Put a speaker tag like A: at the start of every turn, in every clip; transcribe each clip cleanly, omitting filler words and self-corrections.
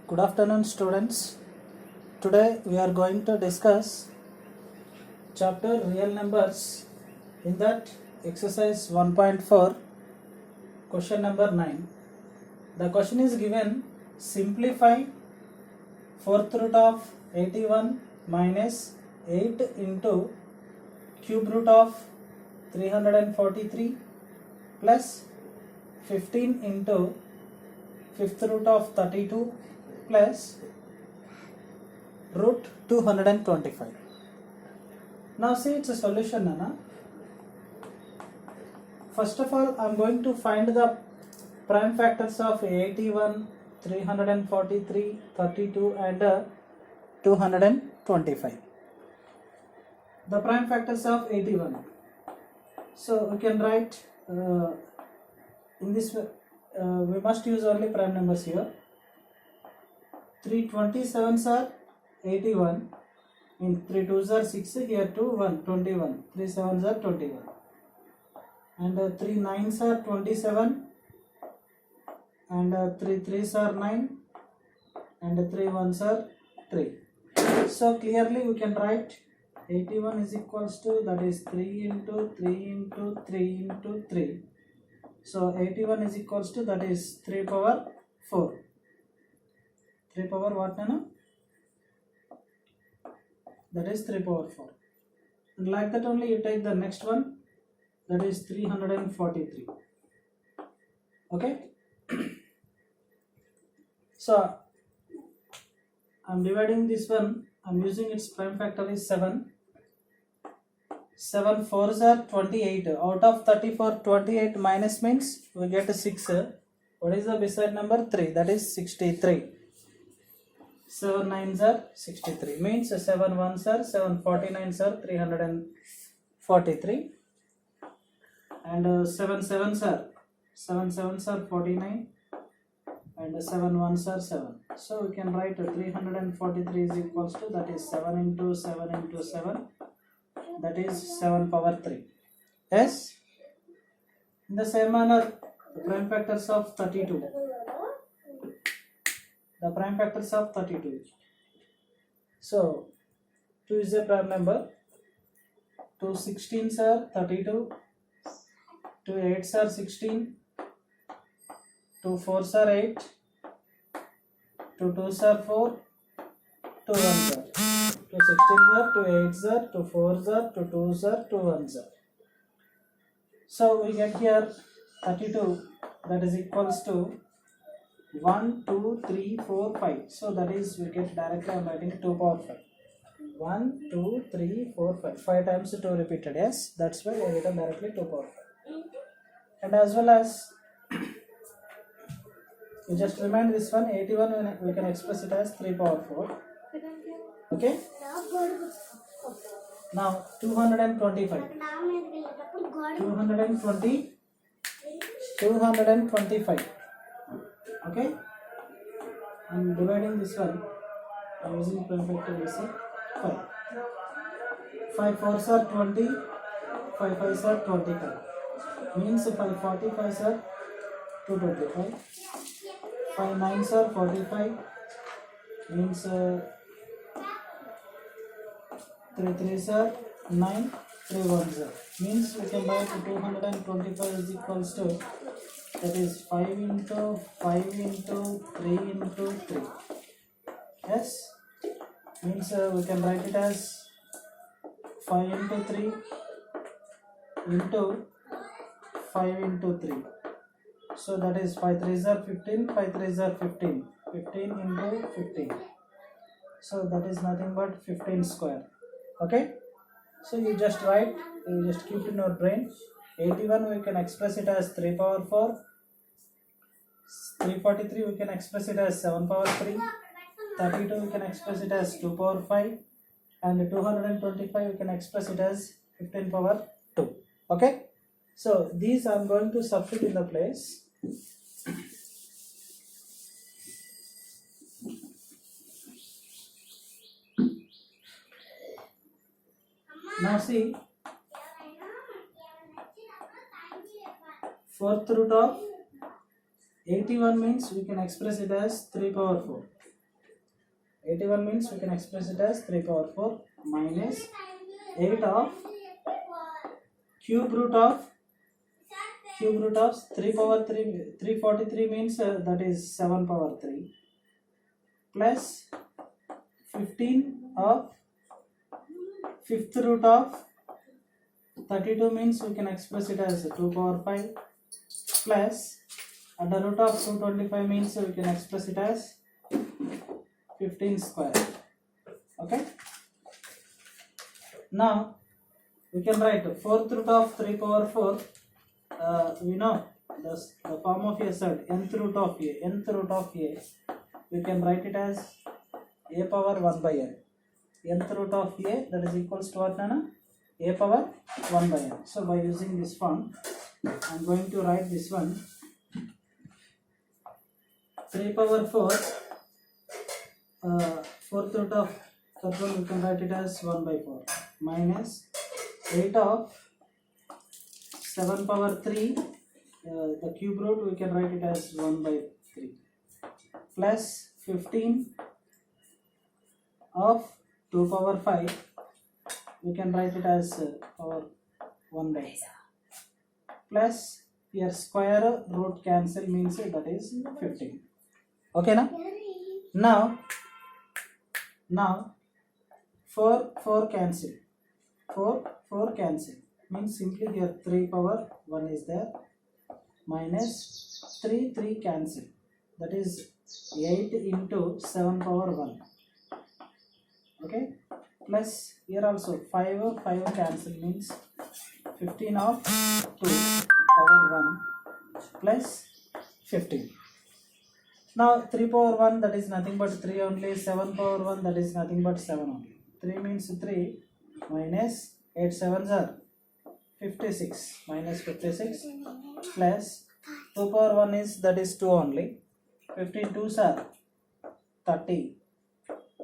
A: Good afternoon, students. Today we are going to discuss chapter real numbers. In that, exercise 1.4, question number 9. The question is given: simplify fourth root of 81 minus 8 into cube root of 343 plus 15 into fifth root of 32 plus root 225. Now see, it's a solution, Nana. First of all, I am going to find the prime factors of 81, 343, 32 and 225. The prime factors of 81. So we can write in this way. We must use only prime numbers here. 3 27s are 81, in 3 2s are 6, here 2 1 21, 3 7s are 21, and 3 9s are 27, and 3 3s are 9, and 3 1s are 3. So clearly we can write 81 is equals to, that is 3 into 3 into 3 into 3. So 81 is equals to, that is 3 power 4. 3 power what, Nana? That is 3 power 4. And like that only you take the next one, that is 343. Okay. So I am dividing this one. I am using its prime factor is 7. 7 4s are 28. Out of 34, 28 minus means we get a 6. What is the beside number? 3. That is 63. 7 9s are 63. Means 7 1s are 7 49s are 343. And 7 7s are 49. And 7 1s are 7. So we can write 343 is equals to, that is 7 into 7 into 7. That is 7 power 3. Yes. In the same manner, the prime factors of 32. The prime factors of 32. So 2 is a prime number. 2 16s are 32. 2 8s are 16. 2 4s are 8. 2 2s are 4. 2 1s are. 2 16s are, 2 8s are, 2 4s are, 2 2s are, 2 1s are. So we get here 32, that is equals to 1, 2, 3, 4, 5. So that is, we get directly, I am writing 2 power 5. 1, 2, 3, 4, 5. 5 times 2 repeated. Yes, that's why I written directly 2 power 5. And as well as, you just remind this one, 81 we can express it as 3 power 4. Okay. Now 225. 225. Okay. I'm dividing this one. I'm using prime factor is 5. 5 4s are 20. 5 5s are 25. Means 5 45s are 225. 5 9s are 45. Means 3 3s are 9. 3 1s are. Means we can write 225 is equals to, that is 5 into 5 into 3 into 3. Yes. Means we can write it as 5 into 3 into 5 into 3. So that is 5 3s are 15, 5 3s are 15. 15 into 15. So that is nothing but 15 square. Okay. So you just write, you just keep in your brain. 81 we can express it as 3 power 4. 343 we can express it as 7 power 3. 32 we can express it as 2 power 5. And 225 we can express it as 15 power 2. Okay. So these I am going to substitute in the place. Now see, fourth root of 81 means we can express it as 3 power 4. 81 means we can express it as 3 power 4 minus 8 of cube root of 3 power 3, 343 means that is 7 power 3 plus 15 of fifth root of 32 means we can express it as 2 power 5 plus under root of 225 means we can express it as 15 square. Okay. Now we can write fourth root of 3 power 4. We know the form of a set nth root of a. We can write it as a power 1 by n. Nth root of a, that is equals to what, Nana? A power 1 by n. So by using this form, I am going to write this one. 3 power 4, fourth root of that one we can write it as 1 by 4 minus 8 of 7 power 3, the cube root we can write it as 1 by 3 plus 15 of 2 power 5, we can write it as power 1 by 5 plus here square root cancel means that is 15. Okay now 4 cancel, 4 cancel means simply here 3 power 1 is there minus 3 cancel, that is 8 into 7 power 1. Okay, plus here also 5 cancel means 15 of 2 power 1 plus 15. Now 3 power 1 that is nothing but 3 only, 7 power 1 that is nothing but 7 only. 3 means 3 minus 8 7s are 56 minus 56 plus 2 power 1 is that is 2 only. 15 2s are 30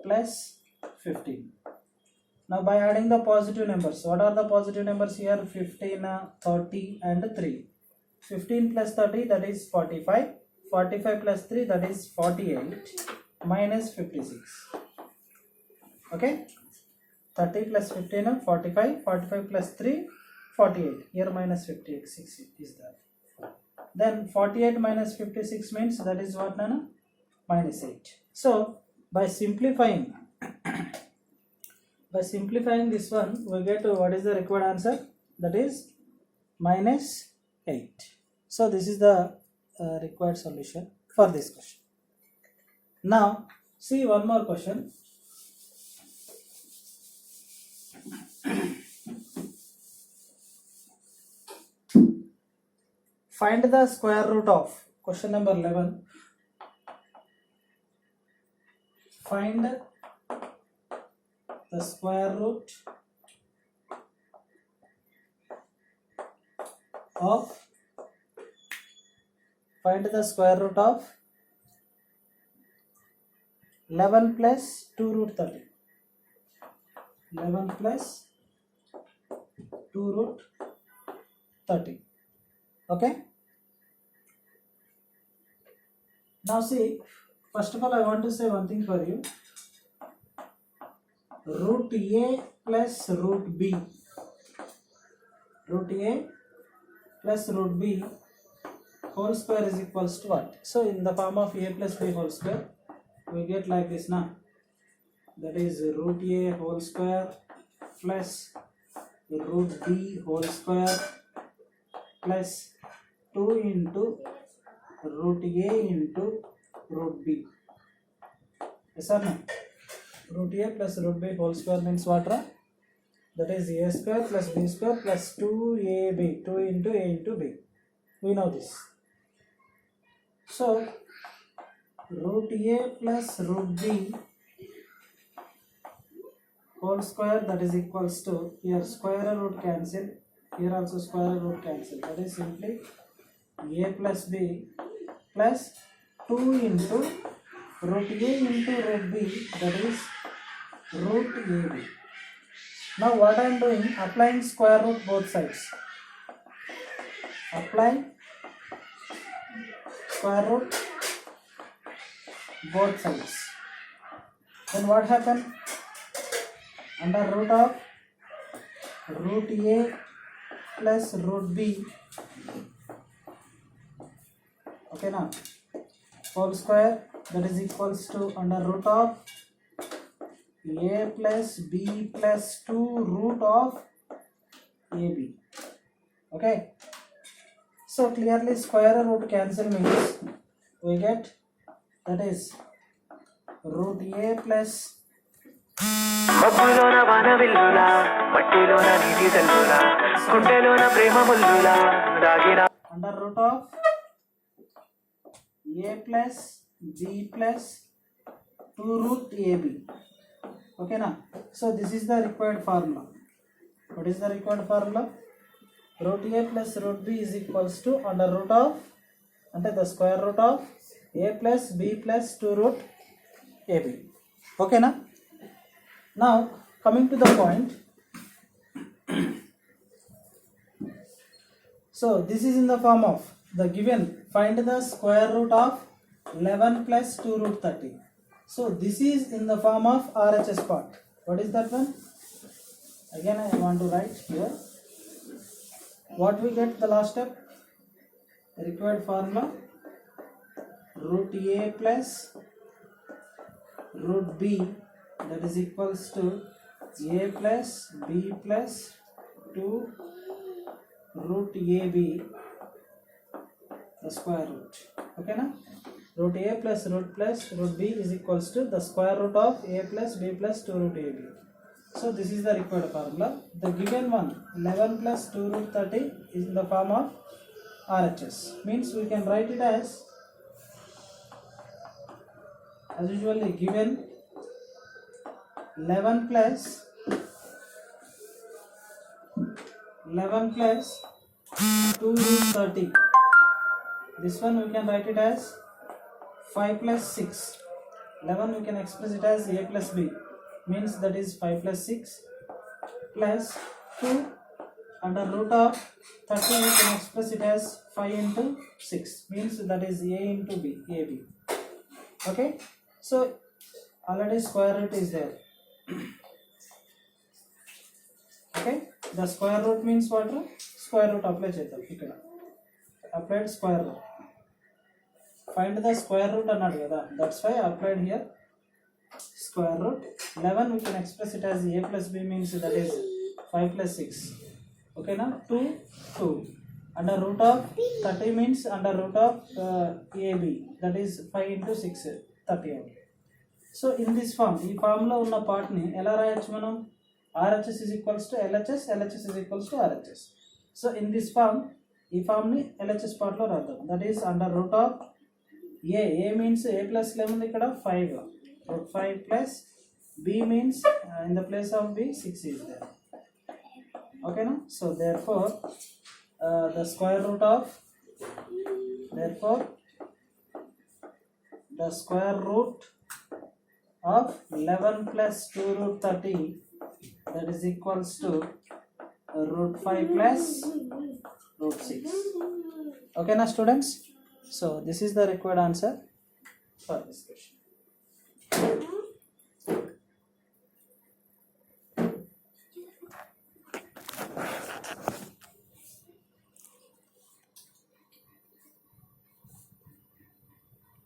A: plus 15. Now by adding the positive numbers, what are the positive numbers here? 15, 30 and 3. 15 plus 30 that is 45. 45 plus 3 that is 48 minus 56. Okay, 30 plus 15 45, 45 plus 3 48, here minus 56 is there. Then 48 minus 56 means that is what, Nana? Minus 8. So by simplifying this one, we get what is the required answer, that is minus 8. So this is the required solution for this question. Now see one more question. Find the square root of, question number 11. Find the square root of 11 plus 2 root 30. 11 plus 2 root 30. Okay. Now see, first of all I want to say one thing for you. Root A plus root B. Root A plus root B whole square is equals to what? So in the form of A plus B whole square, we get like this now. That is root A whole square plus root B whole square plus 2 into root A into root B. Yes or no? Root A plus root B whole square means what? That is A square plus B square plus 2AB, 2 into A into B. We know this. So root A plus root B whole square, that is equals to, here square root cancel, here also square root cancel, that is simply A plus B plus 2 into root A into root B, that is root AB. Now what I am doing, applying square root both sides. Apply square root both sides. Then what happened? Under root of root A plus root B, okay now, whole square, that is equals to under root of A plus B plus 2 root of AB. Okay, so clearly square root cancel means we get, that is root A plus
B: మబ్బులోన వానవిల్లులా మట్టిలోన నీటి జల్లులా గుండెలోన ప్రేమ ముల్లులా దాగిన
A: under root of A plus B plus 2 root AB. Okay now, so this is the required formula. What is the required formula? Root A plus root B is equals to under root of, ante the square root of A plus B plus 2 root AB. Okay now, now coming to the point, so this is in the form of the given, find the square root of 11 plus 2 root 30. So this is in the form of RHS part. What is that one? Again I want to write here. What we get the last step? The required formula, root A plus root B, that is equals to A plus B plus 2 root AB, the square root. Okay now, root A plus root B is equals to the square root of A plus B plus 2 root AB. So this is the required formula. The given one 11 plus 2 root 30 is in the form of RHS, means we can write it as usually given 11 plus 2 root 30. This one we can write it as 5 plus 6. 11 we can express it as A plus B, means that is 5 plus 6 plus 2 under root of 30 we can express it as 5 into 6, means that is A into B, AB. Okay, so already square root is there. Okay, the square root means what? Square root apply chedam ikkada, applied square root. Find the square root annadu kada, that's why I applied here square root. 11 we can express it as A plus B, means that is 5 plus 6. Okay now, 2 under root of 30 means under root of AB, that is 5 into 6, 30 only. So in this form, ఈ form లో ఉన్న part ని ఎలా రాయొచ్చు మనం? RHS is equals to LHS, LHS is equals to RHS. So in this form, ఈ form ని LHS part లో రాద్దాం. That is under root of A means A plus లో ఉంది ఇక్కడ 5, root 5 plus B means in the place of B 6 is there. Okay no? So therefore the square root of 11 plus 2 root 30, that is equals to root 5 plus root 6. Okay now students, so this is the required answer for this question.